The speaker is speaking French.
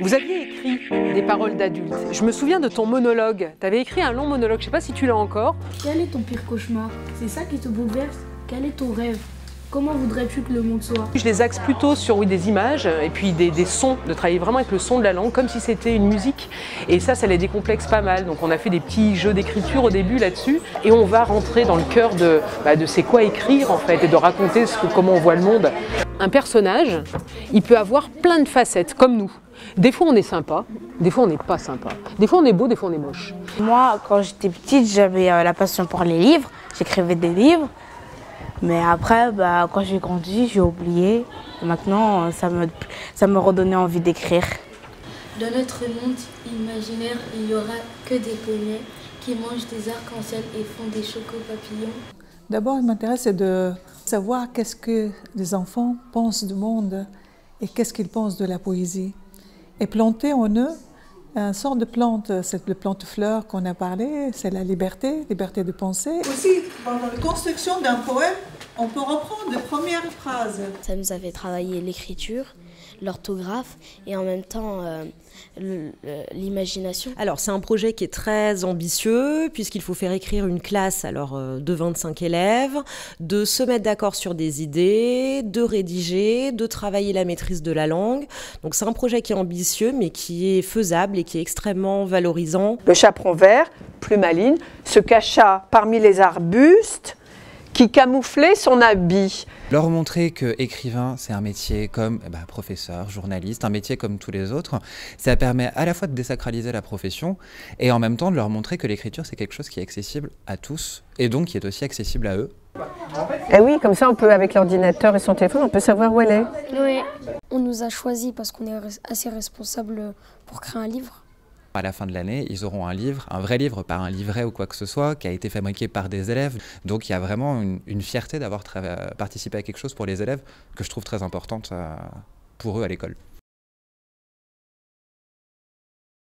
Vous aviez écrit des paroles d'adultes. Je me souviens de ton monologue. Tu avais écrit un long monologue, je ne sais pas si tu l'as encore. Quel est ton pire cauchemar? C'est ça qui te bouleverse? Quel est ton rêve? Comment voudrais-tu que le monde soit? Je les axe plutôt sur des images et puis des sons, de travailler vraiment avec le son de la langue, comme si c'était une musique. Et ça les décomplexe pas mal. Donc on a fait des petits jeux d'écriture au début là-dessus. Et on va rentrer dans le cœur de c'est quoi écrire en fait, et de raconter comment on voit le monde. Un personnage, il peut avoir plein de facettes, comme nous. Des fois on est sympa, des fois on n'est pas sympa. Des fois on est beau, des fois on est moche. Moi, quand j'étais petite, j'avais la passion pour les livres. J'écrivais des livres. Mais après, quand j'ai grandi, j'ai oublié. Maintenant, ça me redonnait envie d'écrire. Dans notre monde imaginaire, il n'y aura que des poneys qui mangent des arcs-en-ciel et font des chocos-papillons. D'abord, il m'intéresse de savoir qu'est-ce que les enfants pensent du monde et qu'est-ce qu'ils pensent de la poésie. Et planter en eux une sorte de plante, cette plante fleur qu'on a parlé, c'est la liberté de penser. Aussi, dans la construction d'un poème, on peut reprendre les premières phrases. Ça nous avait travaillé l'écriture, l'orthographe et en même temps l'imagination. Alors c'est un projet qui est très ambitieux puisqu'il faut faire écrire une classe de 25 élèves, de se mettre d'accord sur des idées, de rédiger, de travailler la maîtrise de la langue. Donc c'est un projet qui est ambitieux mais qui est faisable et qui est extrêmement valorisant. Le chaperon vert, Plumaline, se cacha parmi les arbustes qui camouflait son habit. Leur montrer que écrivain, c'est un métier comme professeur, journaliste, un métier comme tous les autres, ça permet à la fois de désacraliser la profession et en même temps de leur montrer que l'écriture, c'est quelque chose qui est accessible à tous et donc qui est aussi accessible à eux. Et oui, comme ça, on peut, avec l'ordinateur et son téléphone, on peut savoir où elle est. Oui. On nous a choisis parce qu'on est assez responsable pour créer un livre. À la fin de l'année, ils auront un livre, un vrai livre, pas un livret ou quoi que ce soit, qui a été fabriqué par des élèves. Donc il y a vraiment une fierté d'avoir participé à quelque chose pour les élèves que je trouve très importante pour eux à l'école.